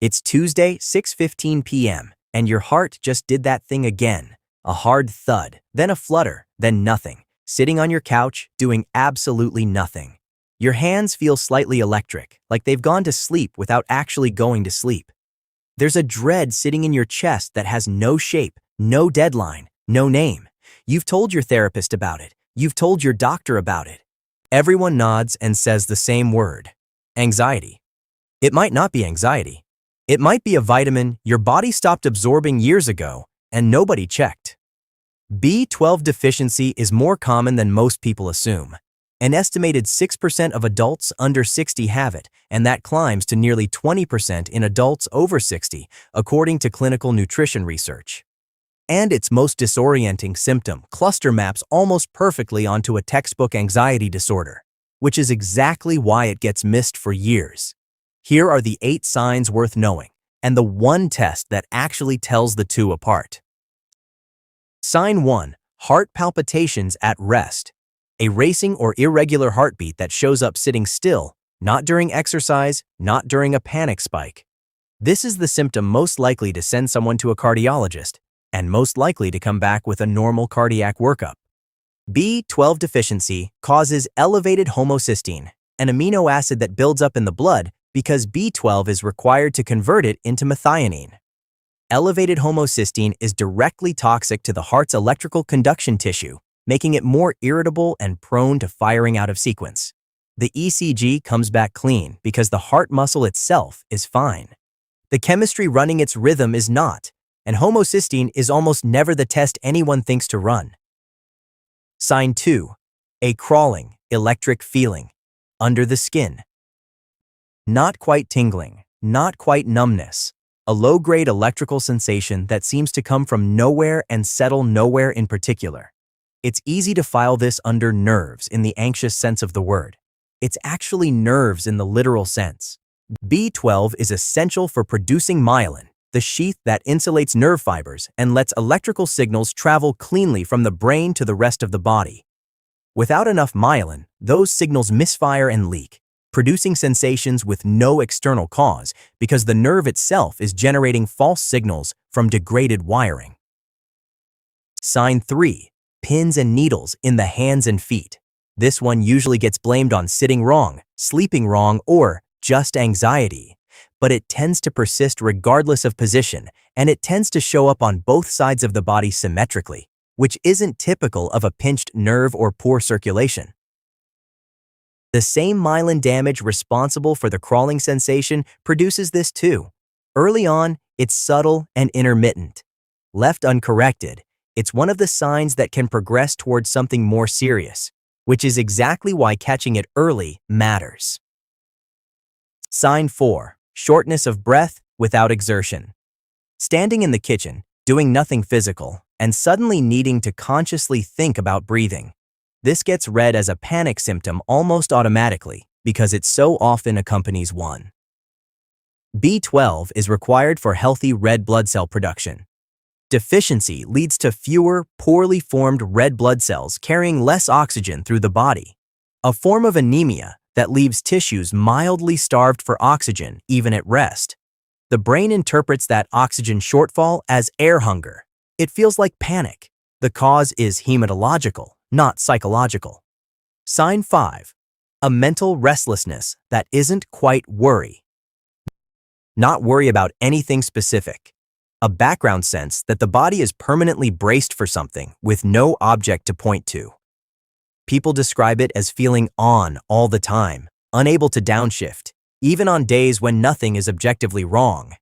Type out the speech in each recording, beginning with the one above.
It's Tuesday, 6:15 p.m., and your heart just did that thing again. A hard thud, then a flutter, then nothing. Sitting on your couch, doing absolutely nothing. Your hands feel slightly electric, like they've gone to sleep without actually going to sleep. There's a dread sitting in your chest that has no shape, no deadline, no name. You've told your therapist about it. You've told your doctor about it. Everyone nods and says the same word: anxiety. It might not be anxiety. It might be a vitamin your body stopped absorbing years ago and nobody checked. B12 deficiency is more common than most people assume. An estimated 6% of adults under 60 have it, and that climbs to nearly 20% in adults over 60, according to clinical nutrition research. And its most disorienting symptom cluster maps almost perfectly onto a textbook anxiety disorder, which is exactly why it gets missed for years. Here are the 8 signs worth knowing, and the one test that actually tells the two apart. Sign 1. Heart palpitations at rest. A racing or irregular heartbeat that shows up sitting still, not during exercise, not during a panic spike. This is the symptom most likely to send someone to a cardiologist, and most likely to come back with a normal cardiac workup. B12 deficiency causes elevated homocysteine, an amino acid that builds up in the blood because B12 is required to convert it into methionine. Elevated homocysteine is directly toxic to the heart's electrical conduction tissue, making it more irritable and prone to firing out of sequence. The ECG comes back clean because the heart muscle itself is fine. The chemistry running its rhythm is not, and homocysteine is almost never the test anyone thinks to run. Sign 2. A crawling, electric feeling under the skin. Not quite tingling, not quite numbness. A low-grade electrical sensation that seems to come from nowhere and settle nowhere in particular. It's easy to file this under nerves in the anxious sense of the word. It's actually nerves in the literal sense. B12 is essential for producing myelin, the sheath that insulates nerve fibers and lets electrical signals travel cleanly from the brain to the rest of the body. Without enough myelin, those signals misfire and leak, producing sensations with no external cause because the nerve itself is generating false signals from degraded wiring. Sign 3. Pins and needles in the hands and feet. This one usually gets blamed on sitting wrong, sleeping wrong, or just anxiety. But it tends to persist regardless of position, and it tends to show up on both sides of the body symmetrically, which isn't typical of a pinched nerve or poor circulation. The same myelin damage responsible for the crawling sensation produces this too. Early on, it's subtle and intermittent. Left uncorrected, it's one of the signs that can progress towards something more serious, which is exactly why catching it early matters. Sign 4. Shortness of breath without exertion. Standing in the kitchen, doing nothing physical, and suddenly needing to consciously think about breathing. This gets read as a panic symptom almost automatically because it so often accompanies one. B12 is required for healthy red blood cell production. Deficiency leads to fewer, poorly formed red blood cells carrying less oxygen through the body, a form of anemia that leaves tissues mildly starved for oxygen even at rest. The brain interprets that oxygen shortfall as air hunger. It feels like panic. The cause is hematological, not psychological. Sign 5. A mental restlessness that isn't quite worry. Not worry about anything specific. A background sense that the body is permanently braced for something with no object to point to. People describe it as feeling on all the time, unable to downshift, even on days when nothing is objectively wrong.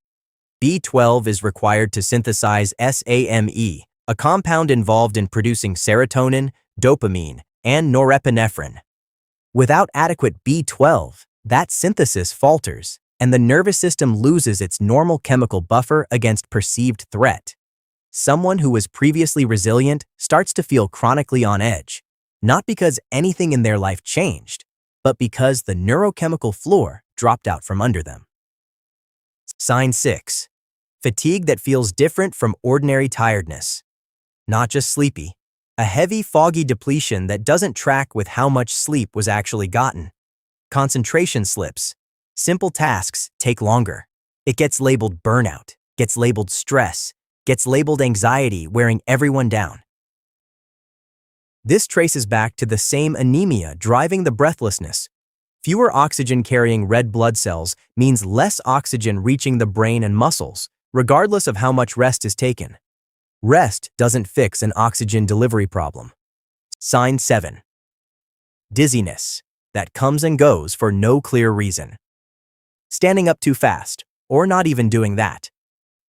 B12 is required to synthesize SAMe, a compound involved in producing serotonin, dopamine, and norepinephrine. Without adequate B12, that synthesis falters, and the nervous system loses its normal chemical buffer against perceived threat. Someone who was previously resilient starts to feel chronically on edge, not because anything in their life changed, but because the neurochemical floor dropped out from under them. Sign 6. Fatigue that feels different from ordinary tiredness. Not just sleepy. A heavy, foggy depletion that doesn't track with how much sleep was actually gotten. Concentration slips. Simple tasks take longer. It gets labeled burnout, gets labeled stress, gets labeled anxiety, wearing everyone down. This traces back to the same anemia driving the breathlessness. Fewer oxygen-carrying red blood cells means less oxygen reaching the brain and muscles, regardless of how much rest is taken. Rest doesn't fix an oxygen delivery problem. Sign 7. Dizziness that comes and goes for no clear reason. Standing up too fast, or not even doing that.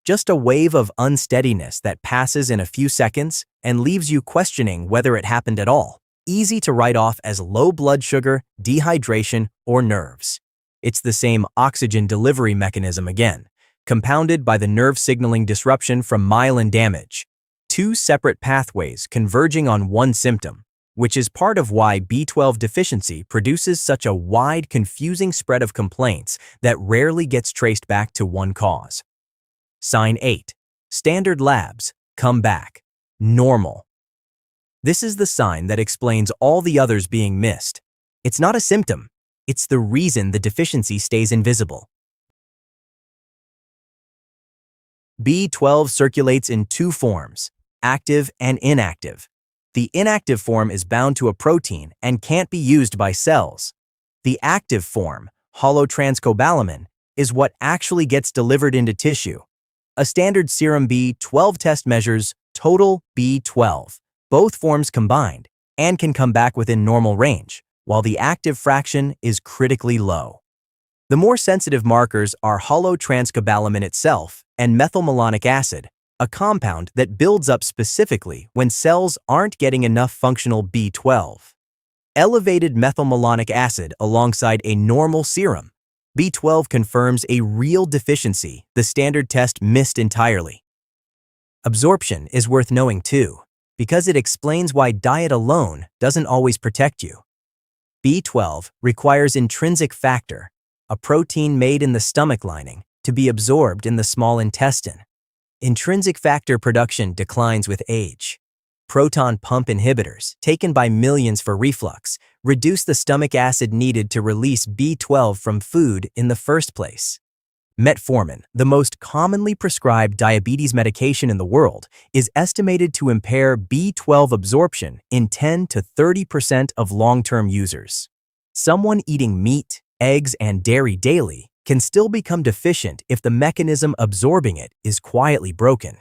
Just a wave of unsteadiness that passes in a few seconds and leaves you questioning whether it happened at all. Easy to write off as low blood sugar, dehydration, or nerves. It's the same oxygen delivery mechanism again, compounded by the nerve signaling disruption from myelin damage. Two separate pathways converging on one symptom, which is part of why B12 deficiency produces such a wide, confusing spread of complaints that rarely gets traced back to one cause. Sign 8. Standard labs come back normal. This is the sign that explains all the others being missed. It's not a symptom. It's the reason the deficiency stays invisible. B12 circulates in two forms, active and inactive. The inactive form is bound to a protein and can't be used by cells. The active form, holotranscobalamin, is what actually gets delivered into tissue. A standard serum B12 test measures total B12, both forms combined, and can come back within normal range, while the active fraction is critically low. The more sensitive markers are holotranscobalamin itself and methylmalonic acid, a compound that builds up specifically when cells aren't getting enough functional B12. Elevated methylmalonic acid alongside a normal serum, B12 confirms a real deficiency the standard test missed entirely. Absorption is worth knowing too, because it explains why diet alone doesn't always protect you. B12 requires intrinsic factor, a protein made in the stomach lining, to be absorbed in the small intestine. Intrinsic factor production declines with age. Proton pump inhibitors, taken by millions for reflux, reduce the stomach acid needed to release B12 from food in the first place. Metformin, the most commonly prescribed diabetes medication in the world, is estimated to impair B12 absorption in 10 to 30% of long-term users. Someone eating meat, eggs, and dairy daily can still become deficient if the mechanism absorbing it is quietly broken.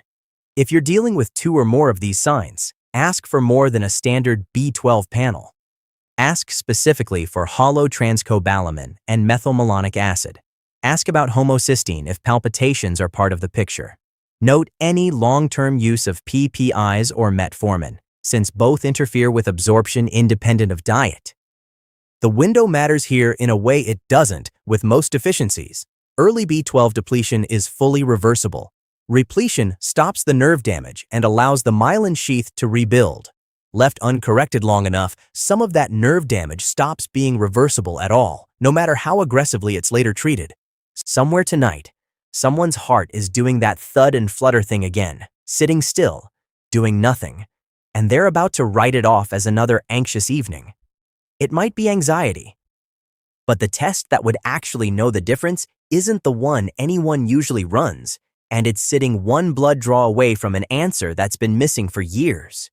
If you're dealing with two or more of these signs, ask for more than a standard B12 panel. Ask specifically for holotranscobalamin and methylmalonic acid. Ask about homocysteine if palpitations are part of the picture. Note any long-term use of PPIs or metformin, since both interfere with absorption independent of diet. The window matters here in a way it doesn't with most deficiencies. Early B12 depletion is fully reversible. Repletion stops the nerve damage and allows the myelin sheath to rebuild. Left uncorrected long enough, some of that nerve damage stops being reversible at all, no matter how aggressively it's later treated. Somewhere tonight, someone's heart is doing that thud and flutter thing again, sitting still, doing nothing, and they're about to write it off as another anxious evening. It might be anxiety, but the test that would actually know the difference isn't the one anyone usually runs, and it's sitting one blood draw away from an answer that's been missing for years.